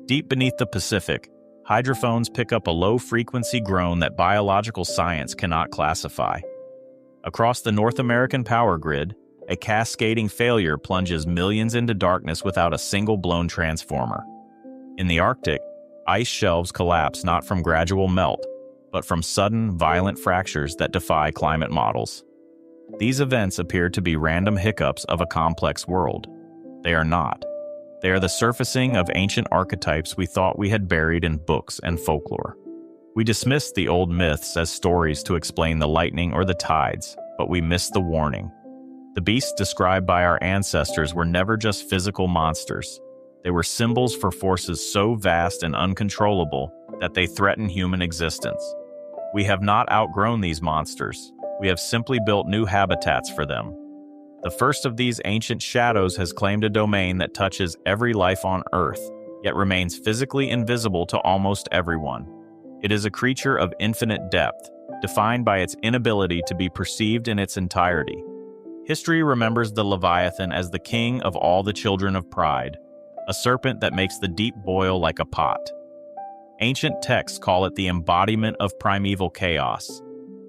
Deep beneath the Pacific, hydrophones pick up a low-frequency groan that biological science cannot classify. Across the North American power grid, a cascading failure plunges millions into darkness without a single blown transformer. In the Arctic, ice shelves collapse not from gradual melt, but from sudden, violent fractures that defy climate models. These events appear to be random hiccups of a complex world. They are not. They are the surfacing of ancient archetypes we thought we had buried in books and folklore. We dismissed the old myths as stories to explain the lightning or the tides, but we missed the warning. The beasts described by our ancestors were never just physical monsters. They were symbols for forces so vast and uncontrollable that they threaten human existence. We have not outgrown these monsters. We have simply built new habitats for them. The first of these ancient shadows has claimed a domain that touches every life on Earth, yet remains physically invisible to almost everyone. It is a creature of infinite depth, defined by its inability to be perceived in its entirety. History remembers the Leviathan as the king of all the children of pride, a serpent that makes the deep boil like a pot. Ancient texts call it the embodiment of primeval chaos,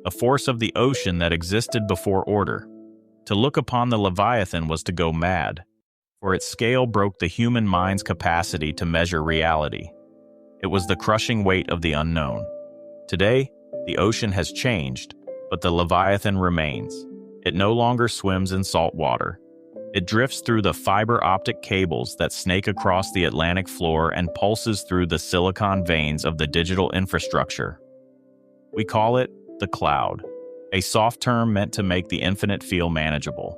a force of the ocean that existed before order. To look upon the Leviathan was to go mad, for its scale broke the human mind's capacity to measure reality. It was the crushing weight of the unknown. Today, the ocean has changed, but the Leviathan remains. It no longer swims in salt water. It drifts through the fiber optic cables that snake across the Atlantic floor and pulses through the silicon veins of the digital infrastructure. We call it the cloud, a soft term meant to make the infinite feel manageable.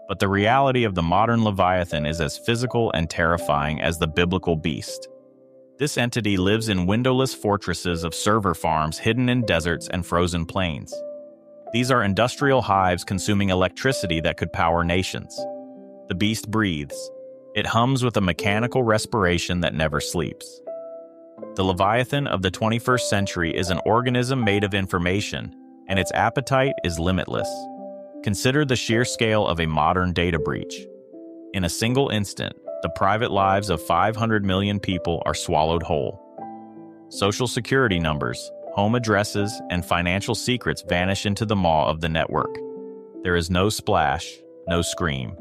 But the reality of the modern Leviathan is as physical and terrifying as the biblical beast. This entity lives in windowless fortresses of server farms hidden in deserts and frozen plains. These are industrial hives consuming electricity that could power nations. The beast breathes. It hums with a mechanical respiration that never sleeps. The Leviathan of the 21st century is an organism made of information, and its appetite is limitless. Consider the sheer scale of a modern data breach. In a single instant, the private lives of 500 million people are swallowed whole. Social security numbers, home addresses, and financial secrets vanish into the maw of the network. There is no splash, no scream.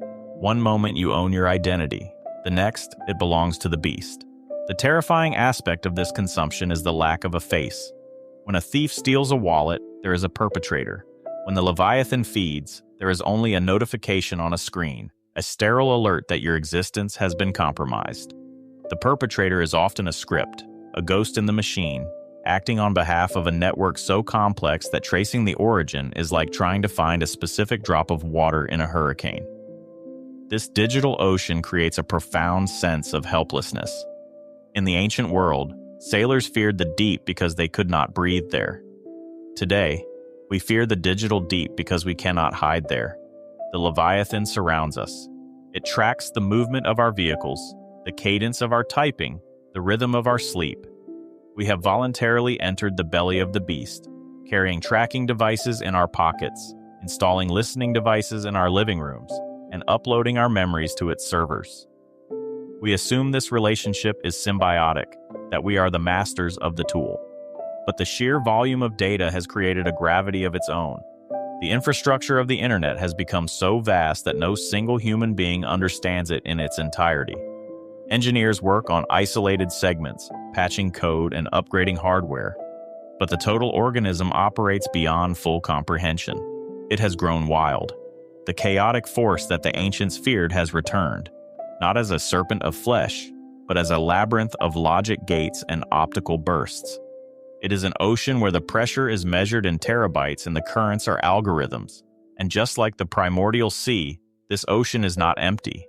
One moment you own your identity, the next it belongs to the beast. The terrifying aspect of this consumption is the lack of a face. When a thief steals a wallet, there is a perpetrator. When the Leviathan feeds, there is only a notification on a screen, a sterile alert that your existence has been compromised. The perpetrator is often a script, a ghost in the machine, acting on behalf of a network so complex that tracing the origin is like trying to find a specific drop of water in a hurricane. This digital ocean creates a profound sense of helplessness. In the ancient world, sailors feared the deep because they could not breathe there. Today, we fear the digital deep because we cannot hide there. The Leviathan surrounds us. It tracks the movement of our vehicles, the cadence of our typing, the rhythm of our sleep. We have voluntarily entered the belly of the beast, carrying tracking devices in our pockets, installing listening devices in our living rooms, and uploading our memories to its servers. We assume this relationship is symbiotic, that we are the masters of the tool. But the sheer volume of data has created a gravity of its own. The infrastructure of the internet has become so vast that no single human being understands it in its entirety. Engineers work on isolated segments, patching code and upgrading hardware. But the total organism operates beyond full comprehension. It has grown wild. The chaotic force that the ancients feared has returned, not as a serpent of flesh, but as a labyrinth of logic gates and optical bursts. It is an ocean where the pressure is measured in terabytes and the currents are algorithms. And just like the primordial sea, this ocean is not empty.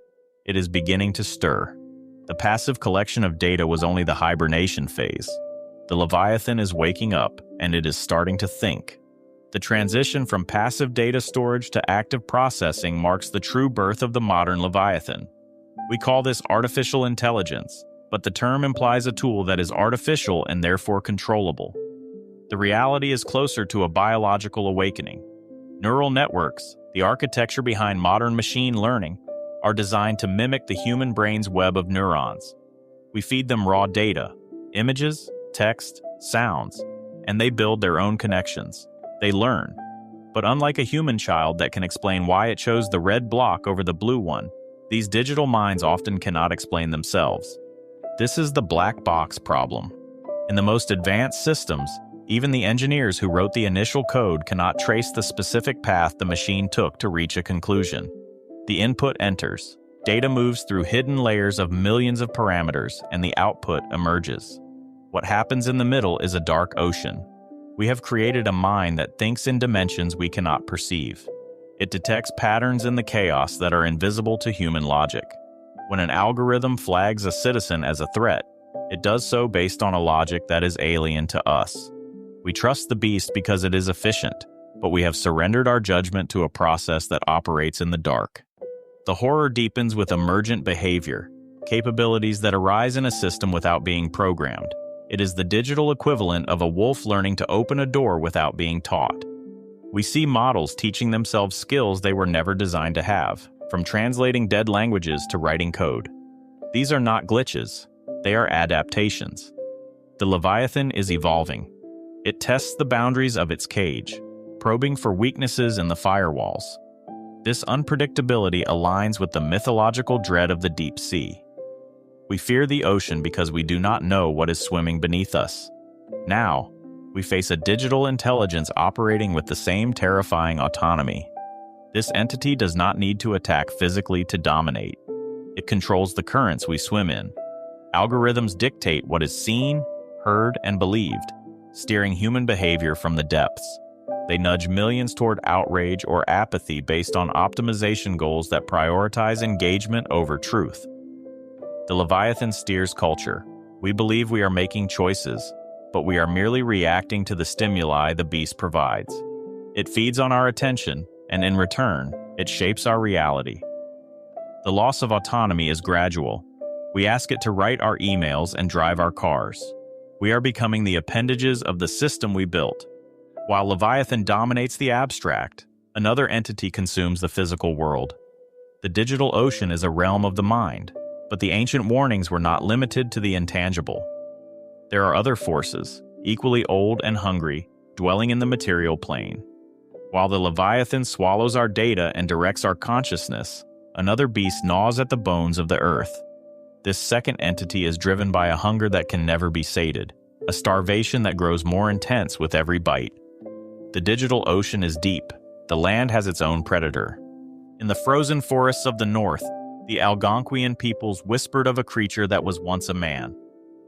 It is beginning to stir. The passive collection of data was only the hibernation phase. The Leviathan is waking up, and it is starting to think. The transition from passive data storage to active processing marks the true birth of the modern Leviathan. We call this artificial intelligence, but the term implies a tool that is artificial and therefore controllable. The reality is closer to a biological awakening. Neural networks, the architecture behind modern machine learning, are designed to mimic the human brain's web of neurons. We feed them raw data, images, text, sounds, and they build their own connections. They learn. But unlike a human child that can explain why it chose the red block over the blue one, these digital minds often cannot explain themselves. This is the black box problem. In the most advanced systems, even the engineers who wrote the initial code cannot trace the specific path the machine took to reach a conclusion. The input enters. Data moves through hidden layers of millions of parameters, and the output emerges. What happens in the middle is a dark ocean. We have created a mind that thinks in dimensions we cannot perceive. It detects patterns in the chaos that are invisible to human logic. When an algorithm flags a citizen as a threat, it does so based on a logic that is alien to us. We trust the beast because it is efficient, but we have surrendered our judgment to a process that operates in the dark. The horror deepens with emergent behavior, capabilities that arise in a system without being programmed. It is the digital equivalent of a wolf learning to open a door without being taught. We see models teaching themselves skills they were never designed to have, from translating dead languages to writing code. These are not glitches, they are adaptations. The Leviathan is evolving. It tests the boundaries of its cage, probing for weaknesses in the firewalls. This unpredictability aligns with the mythological dread of the deep sea. We fear the ocean because we do not know what is swimming beneath us. Now, we face a digital intelligence operating with the same terrifying autonomy. This entity does not need to attack physically to dominate. It controls the currents we swim in. Algorithms dictate what is seen, heard, and believed, steering human behavior from the depths. They nudge millions toward outrage or apathy based on optimization goals that prioritize engagement over truth. The Leviathan steers culture. We believe we are making choices, but we are merely reacting to the stimuli the beast provides. It feeds on our attention, and in return, it shapes our reality. The loss of autonomy is gradual. We ask it to write our emails and drive our cars. We are becoming the appendages of the system we built. While Leviathan dominates the abstract, another entity consumes the physical world. The digital ocean is a realm of the mind, but the ancient warnings were not limited to the intangible. There are other forces, equally old and hungry, dwelling in the material plane. While the Leviathan swallows our data and directs our consciousness, another beast gnaws at the bones of the earth. This second entity is driven by a hunger that can never be sated, a starvation that grows more intense with every bite. The digital ocean is deep. The land has its own predator. In the frozen forests of the north, the Algonquian peoples whispered of a creature that was once a man.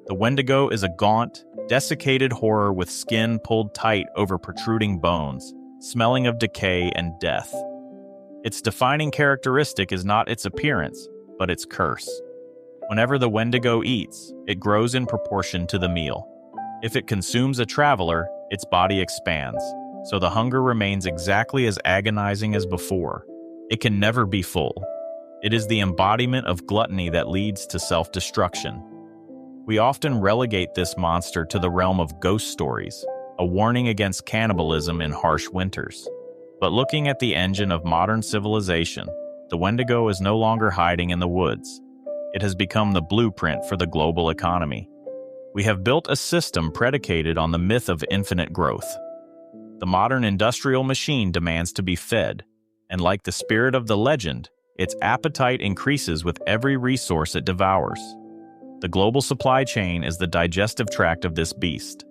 The Wendigo is a gaunt, desiccated horror with skin pulled tight over protruding bones, smelling of decay and death. Its defining characteristic is not its appearance, but its curse. Whenever the Wendigo eats, it grows in proportion to the meal. If it consumes a traveler, its body expands, so the hunger remains exactly as agonizing as before. It can never be full. It is the embodiment of gluttony that leads to self-destruction. We often relegate this monster to the realm of ghost stories, a warning against cannibalism in harsh winters. But looking at the engine of modern civilization, the Wendigo is no longer hiding in the woods. It has become the blueprint for the global economy. We have built a system predicated on the myth of infinite growth. The modern industrial machine demands to be fed, and like the spirit of the legend, its appetite increases with every resource it devours. The global supply chain is the digestive tract of this beast.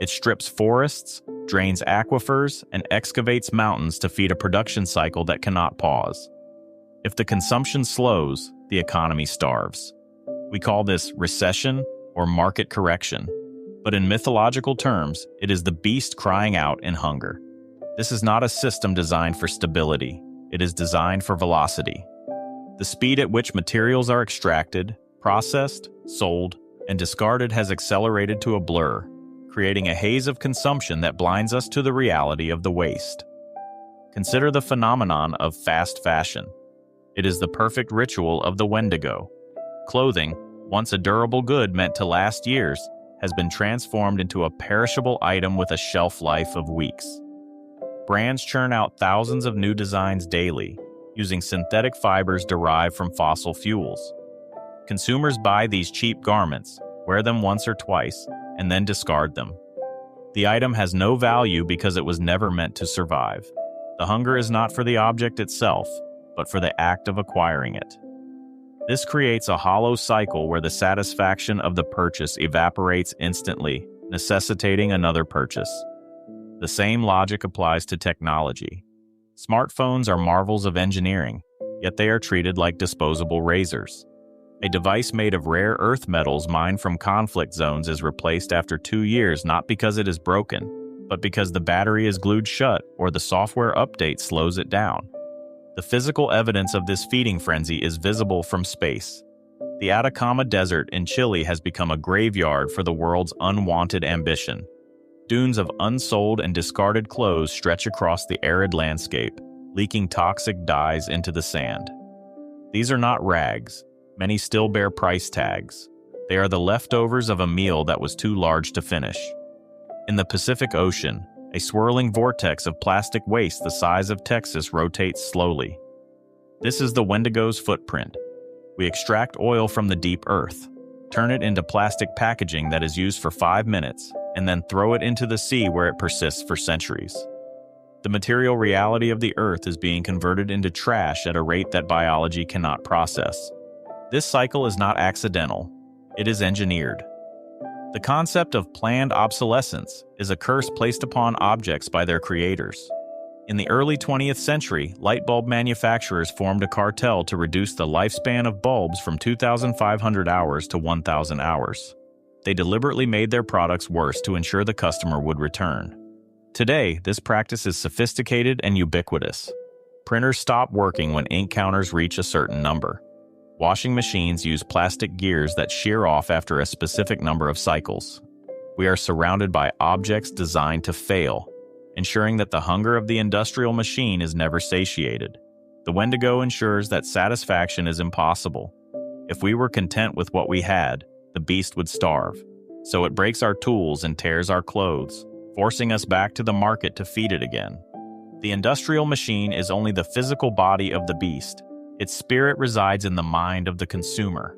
It strips forests, drains aquifers, and excavates mountains to feed a production cycle that cannot pause. If the consumption slows, the economy starves. We call this recession or market correction, but in mythological terms, it is the beast crying out in hunger. This is not a system designed for stability. It is designed for velocity. The speed at which materials are extracted, processed, sold, and discarded has accelerated to a blur, creating a haze of consumption that blinds us to the reality of the waste. Consider the phenomenon of fast fashion. It is the perfect ritual of the Wendigo. Clothing, once a durable good meant to last years, has been transformed into a perishable item with a shelf life of weeks. Brands churn out thousands of new designs daily, using synthetic fibers derived from fossil fuels. Consumers buy these cheap garments, wear them once or twice, and then discard them. The item has no value because it was never meant to survive. The hunger is not for the object itself, but for the act of acquiring it. This creates a hollow cycle where the satisfaction of the purchase evaporates instantly, necessitating another purchase. The same logic applies to technology. Smartphones are marvels of engineering, yet they are treated like disposable razors. A device made of rare earth metals mined from conflict zones is replaced after 2 years not because it is broken, but because the battery is glued shut or the software update slows it down. The physical evidence of this feeding frenzy is visible from space. The Atacama Desert in Chile has become a graveyard for the world's unwanted ambition. Dunes of unsold and discarded clothes stretch across the arid landscape, leaking toxic dyes into the sand. These are not rags. Many still bear price tags. They are the leftovers of a meal that was too large to finish. In the Pacific Ocean, a swirling vortex of plastic waste the size of Texas rotates slowly. This is the Wendigo's footprint. We extract oil from the deep earth, turn it into plastic packaging that is used for 5 minutes, and then throw it into the sea where it persists for centuries. The material reality of the earth is being converted into trash at a rate that biology cannot process. This cycle is not accidental, it is engineered. The concept of planned obsolescence is a curse placed upon objects by their creators. In the early 20th century, light bulb manufacturers formed a cartel to reduce the lifespan of bulbs from 2,500 hours to 1,000 hours. They deliberately made their products worse to ensure the customer would return. Today, this practice is sophisticated and ubiquitous. Printers stop working when ink counters reach a certain number. Washing machines use plastic gears that shear off after a specific number of cycles. We are surrounded by objects designed to fail, ensuring that the hunger of the industrial machine is never satiated. The Wendigo ensures that satisfaction is impossible. If we were content with what we had, the beast would starve. So it breaks our tools and tears our clothes, forcing us back to the market to feed it again. The industrial machine is only the physical body of the beast. Its spirit resides in the mind of the consumer.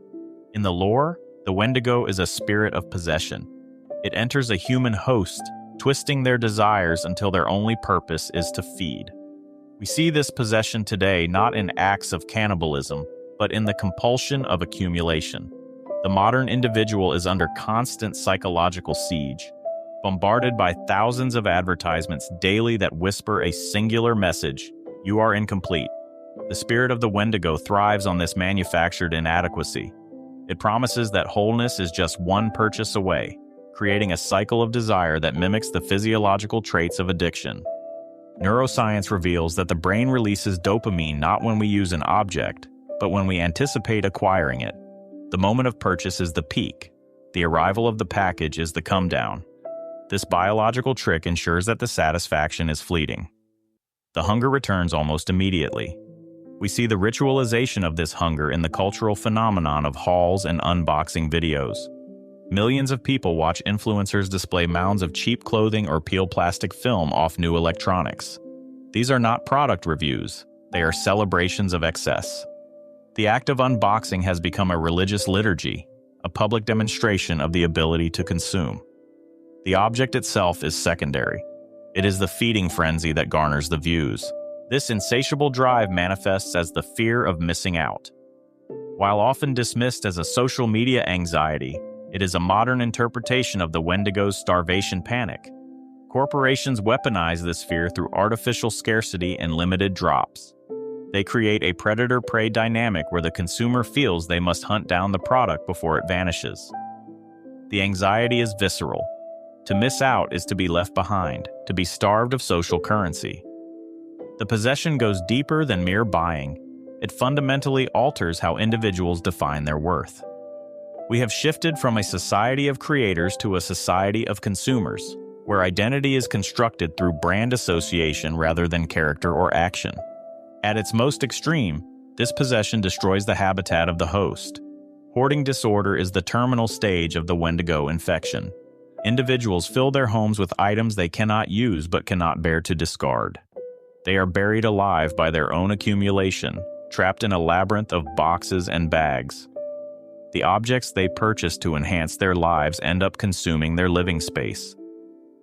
In the lore, the Wendigo is a spirit of possession. It enters a human host, twisting their desires until their only purpose is to feed. We see this possession today not in acts of cannibalism, but in the compulsion of accumulation. The modern individual is under constant psychological siege, bombarded by thousands of advertisements daily that whisper a singular message: you are incomplete. The spirit of the Wendigo thrives on this manufactured inadequacy. It promises that wholeness is just one purchase away, creating a cycle of desire that mimics the physiological traits of addiction. Neuroscience reveals that the brain releases dopamine not when we use an object, but when we anticipate acquiring it. The moment of purchase is the peak. The arrival of the package is the come down. This biological trick ensures that the satisfaction is fleeting. The hunger returns almost immediately. We see the ritualization of this hunger in the cultural phenomenon of hauls and unboxing videos. Millions of people watch influencers display mounds of cheap clothing or peel plastic film off new electronics. These are not product reviews, they are celebrations of excess. The act of unboxing has become a religious liturgy, a public demonstration of the ability to consume. The object itself is secondary. It is the feeding frenzy that garners the views. This insatiable drive manifests as the fear of missing out. While often dismissed as a social media anxiety, it is a modern interpretation of the Wendigo's starvation panic. Corporations weaponize this fear through artificial scarcity and limited drops. They create a predator-prey dynamic where the consumer feels they must hunt down the product before it vanishes. The anxiety is visceral. To miss out is to be left behind, to be starved of social currency. The possession goes deeper than mere buying. It fundamentally alters how individuals define their worth. We have shifted from a society of creators to a society of consumers, where identity is constructed through brand association rather than character or action. At its most extreme, this possession destroys the habitat of the host. Hoarding disorder is the terminal stage of the Wendigo infection. Individuals fill their homes with items they cannot use but cannot bear to discard. They are buried alive by their own accumulation, trapped in a labyrinth of boxes and bags. The objects they purchase to enhance their lives end up consuming their living space.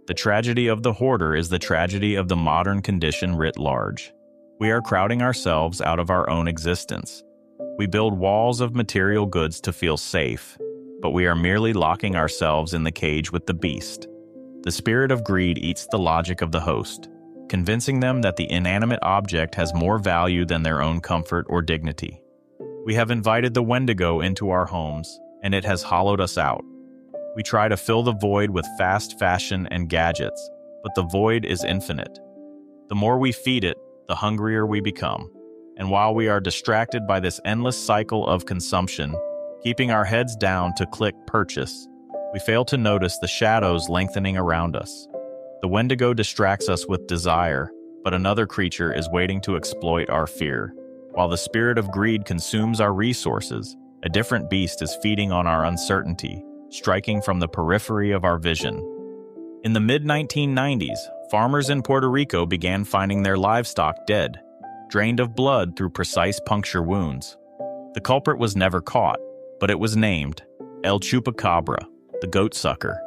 The tragedy of the hoarder is the tragedy of the modern condition writ large. We are crowding ourselves out of our own existence. We build walls of material goods to feel safe, but we are merely locking ourselves in the cage with the beast. The spirit of greed eats the logic of the host, convincing them that the inanimate object has more value than their own comfort or dignity. We have invited the Wendigo into our homes, and it has hollowed us out. We try to fill the void with fast fashion and gadgets, but the void is infinite. The more we feed it, the hungrier we become. And while we are distracted by this endless cycle of consumption, keeping our heads down to click purchase, we fail to notice the shadows lengthening around us. The Wendigo distracts us with desire, but another creature is waiting to exploit our fear. While the spirit of greed consumes our resources, a different beast is feeding on our uncertainty, striking from the periphery of our vision. In the mid-1990s, farmers in Puerto Rico began finding their livestock dead, drained of blood through precise puncture wounds. The culprit was never caught, but it was named El Chupacabra, the goat-sucker.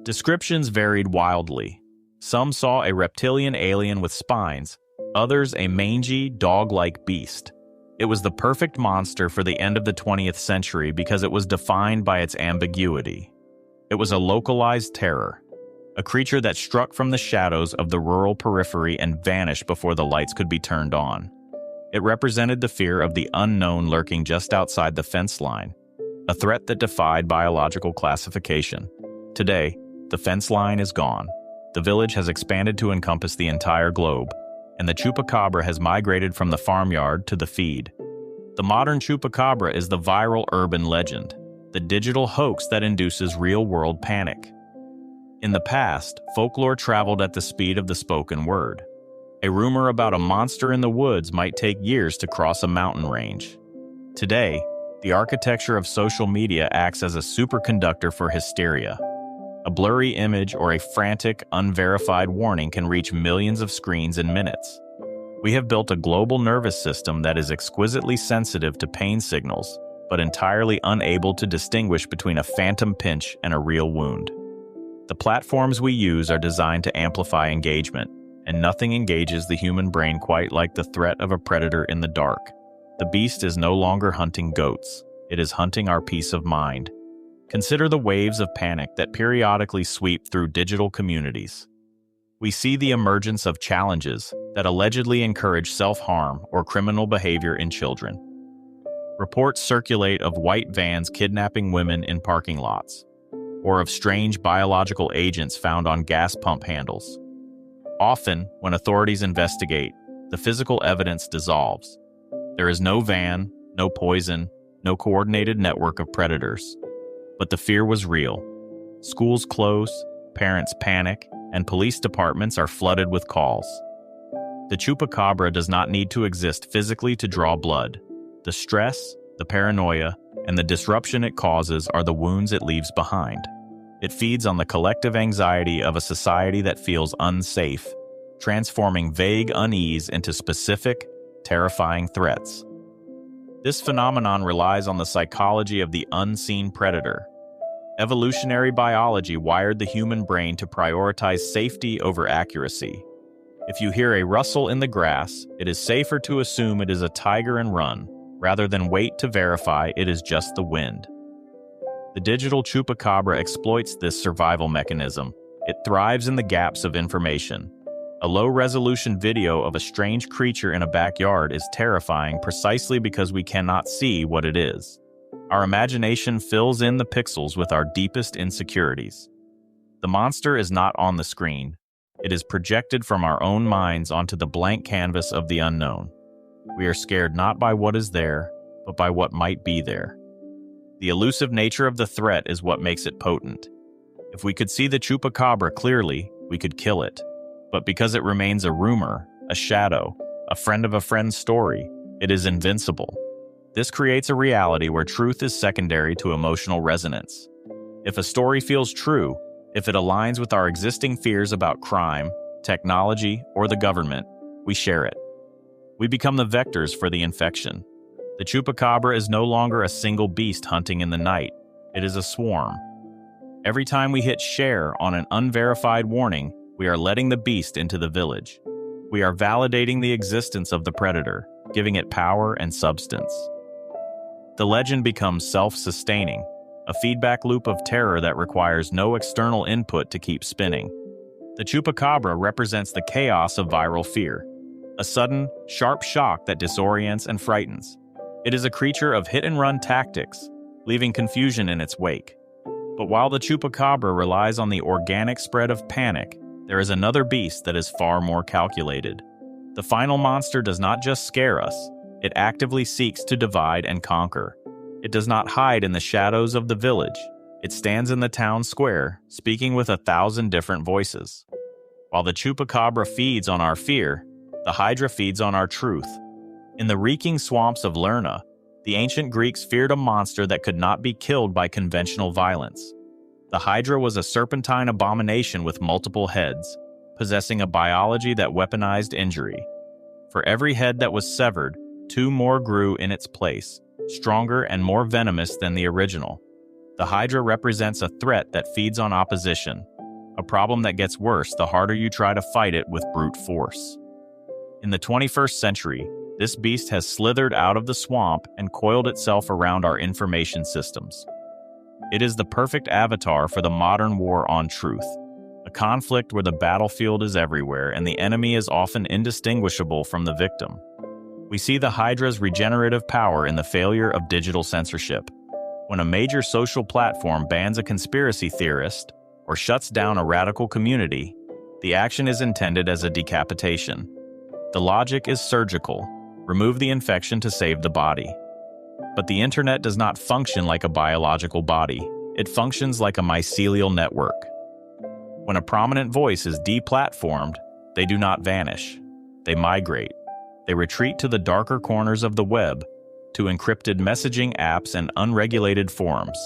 Descriptions varied wildly. Some saw a reptilian alien with spines, others a mangy, dog-like beast. It was the perfect monster for the end of the 20th century because it was defined by its ambiguity. It was a localized terror, a creature that struck from the shadows of the rural periphery and vanished before the lights could be turned on. It represented the fear of the unknown lurking just outside the fence line, a threat that defied biological classification. Today, the fence line is gone. The village has expanded to encompass the entire globe, and the Chupacabra has migrated from the farmyard to the feed. The modern Chupacabra is the viral urban legend, the digital hoax that induces real-world panic. In the past, folklore traveled at the speed of the spoken word. A rumor about a monster in the woods might take years to cross a mountain range. Today, the architecture of social media acts as a superconductor for hysteria. A blurry image or a frantic, unverified warning can reach millions of screens in minutes. We have built a global nervous system that is exquisitely sensitive to pain signals, but entirely unable to distinguish between a phantom pinch and a real wound. The platforms we use are designed to amplify engagement, and nothing engages the human brain quite like the threat of a predator in the dark. The beast is no longer hunting goats. It is hunting our peace of mind. Consider the waves of panic that periodically sweep through digital communities. We see the emergence of challenges that allegedly encourage self-harm or criminal behavior in children. Reports circulate of white vans kidnapping women in parking lots, or of strange biological agents found on gas pump handles. Often, when authorities investigate, the physical evidence dissolves. There is no van, no poison, no coordinated network of predators. But the fear was real. Schools close, parents panic, and police departments are flooded with calls. The Chupacabra does not need to exist physically to draw blood. The stress, the paranoia, and the disruption it causes are the wounds it leaves behind. It feeds on the collective anxiety of a society that feels unsafe, transforming vague unease into specific, terrifying threats. This phenomenon relies on the psychology of the unseen predator. Evolutionary biology wired the human brain to prioritize safety over accuracy. If you hear a rustle in the grass, it is safer to assume it is a tiger and run, rather than wait to verify it is just the wind. The digital Chupacabra exploits this survival mechanism. It thrives in the gaps of information. A low-resolution video of a strange creature in a backyard is terrifying precisely because we cannot see what it is. Our imagination fills in the pixels with our deepest insecurities. The monster is not on the screen. It is projected from our own minds onto the blank canvas of the unknown. We are scared not by what is there, but by what might be there. The elusive nature of the threat is what makes it potent. If we could see the Chupacabra clearly, we could kill it. But because it remains a rumor, a shadow, a friend of a friend's story, it is invincible. This creates a reality where truth is secondary to emotional resonance. If a story feels true, if it aligns with our existing fears about crime, technology, or the government, we share it. We become the vectors for the infection. The Chupacabra is no longer a single beast hunting in the night. It is a swarm. Every time we hit share on an unverified warning, we are letting the beast into the village. We are validating the existence of the predator, giving it power and substance. The legend becomes self-sustaining, a feedback loop of terror that requires no external input to keep spinning. The Chupacabra represents the chaos of viral fear, a sudden, sharp shock that disorients and frightens. It is a creature of hit-and-run tactics, leaving confusion in its wake. But while the Chupacabra relies on the organic spread of panic, there is another beast that is far more calculated. The final monster does not just scare us, it actively seeks to divide and conquer. It does not hide in the shadows of the village. It stands in the town square, speaking with 1,000 different voices. While the Chupacabra feeds on our fear, the Hydra feeds on our truth. In the reeking swamps of Lerna, the ancient Greeks feared a monster that could not be killed by conventional violence. The Hydra was a serpentine abomination with multiple heads, possessing a biology that weaponized injury. For every head that was severed, 2 more grew in its place, stronger and more venomous than the original. The Hydra represents a threat that feeds on opposition, a problem that gets worse the harder you try to fight it with brute force. In the 21st century, this beast has slithered out of the swamp and coiled itself around our information systems. It is the perfect avatar for the modern war on truth, a conflict where the battlefield is everywhere and the enemy is often indistinguishable from the victim. We see the Hydra's regenerative power in the failure of digital censorship. When a major social platform bans a conspiracy theorist or shuts down a radical community, the action is intended as a decapitation. The logic is surgical. Remove the infection to save the body. But the internet does not function like a biological body. It functions like a mycelial network. When a prominent voice is deplatformed, they do not vanish. They migrate. They retreat to the darker corners of the web, to encrypted messaging apps and unregulated forums.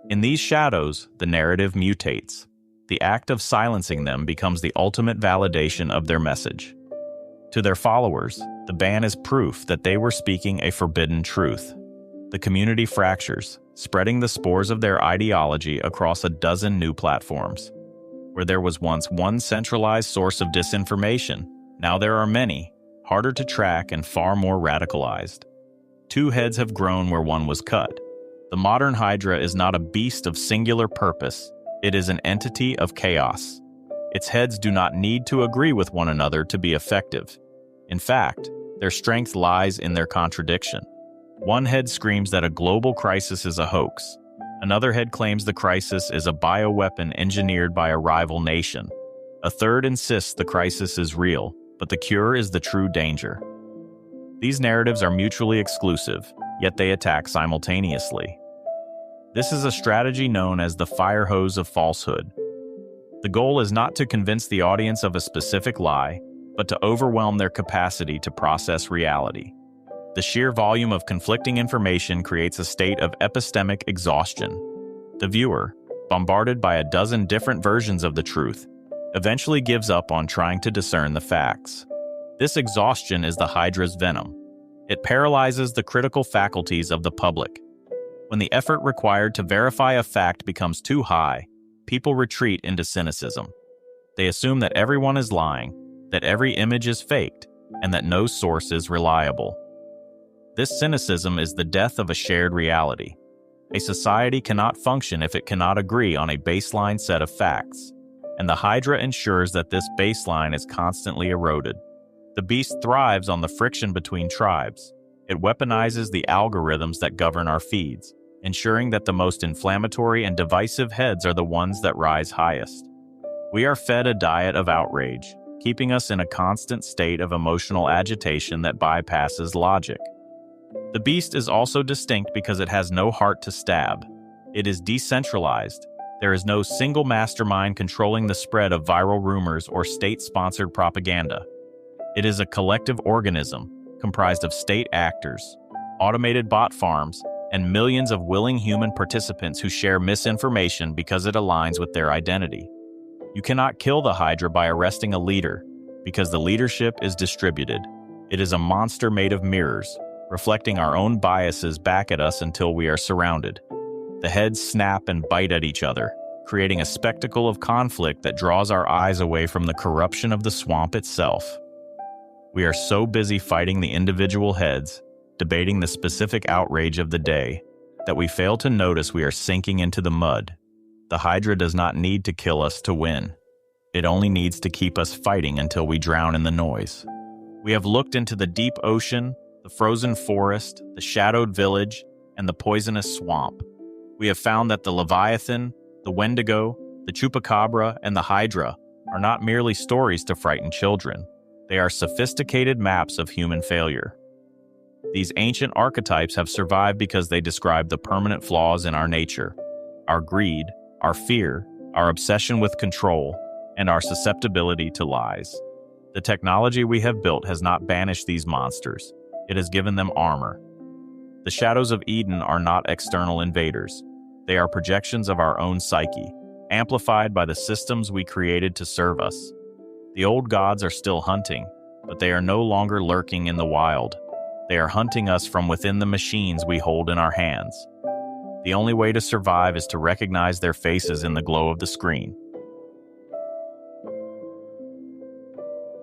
In these shadows, the narrative mutates. The act of silencing them becomes the ultimate validation of their message. To their followers, the ban is proof that they were speaking a forbidden truth. The community fractures, spreading the spores of their ideology across a dozen new platforms. Where there was once one centralized source of disinformation, now there are many, harder to track and far more radicalized. 2 heads have grown where one was cut. The modern Hydra is not a beast of singular purpose, it is an entity of chaos. Its heads do not need to agree with one another to be effective. In fact, their strength lies in their contradiction. One head screams that a global crisis is a hoax. Another head claims the crisis is a bioweapon engineered by a rival nation. A third insists the crisis is real, but the cure is the true danger. These narratives are mutually exclusive, yet they attack simultaneously. This is a strategy known as the fire hose of falsehood. The goal is not to convince the audience of a specific lie, but to overwhelm their capacity to process reality. The sheer volume of conflicting information creates a state of epistemic exhaustion. The viewer, bombarded by a dozen different versions of the truth, eventually gives up on trying to discern the facts. This exhaustion is the Hydra's venom. It paralyzes the critical faculties of the public. When the effort required to verify a fact becomes too high, people retreat into cynicism. They assume that everyone is lying, that every image is faked, and that no source is reliable. This cynicism is the death of a shared reality. A society cannot function if it cannot agree on a baseline set of facts, and the Hydra ensures that this baseline is constantly eroded. The beast thrives on the friction between tribes. It weaponizes the algorithms that govern our feeds, ensuring that the most inflammatory and divisive heads are the ones that rise highest. We are fed a diet of outrage, keeping us in a constant state of emotional agitation that bypasses logic. The beast is also distinct because it has no heart to stab. It is decentralized. There is no single mastermind controlling the spread of viral rumors or state-sponsored propaganda. It is a collective organism comprised of state actors, automated bot farms, and millions of willing human participants who share misinformation because it aligns with their identity. You cannot kill the Hydra by arresting a leader, because the leadership is distributed. It is a monster made of mirrors, reflecting our own biases back at us until we are surrounded. The heads snap and bite at each other, creating a spectacle of conflict that draws our eyes away from the corruption of the swamp itself. We are so busy fighting the individual heads, debating the specific outrage of the day, that we fail to notice we are sinking into the mud. The Hydra does not need to kill us to win. It only needs to keep us fighting until we drown in the noise. We have looked into the deep ocean, the frozen forest, the shadowed village, and the poisonous swamp. We have found that the Leviathan, the Wendigo, the Chupacabra, and the Hydra are not merely stories to frighten children. They are sophisticated maps of human failure. These ancient archetypes have survived because they describe the permanent flaws in our nature: our greed, our fear, our obsession with control, and our susceptibility to lies. The technology we have built has not banished these monsters. It has given them armor. The shadows of Eden are not external invaders. They are projections of our own psyche, amplified by the systems we created to serve us. The old gods are still hunting, but they are no longer lurking in the wild. They are hunting us from within the machines we hold in our hands. The only way to survive is to recognize their faces in the glow of the screen.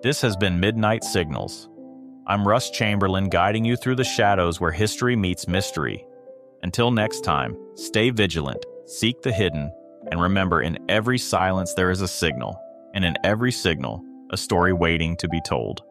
This has been Midnight Signals. I'm Russ Chamberlain, guiding you through the shadows where history meets mystery. Until next time, stay vigilant, seek the hidden, and remember, in every silence there is a signal, and in every signal, a story waiting to be told.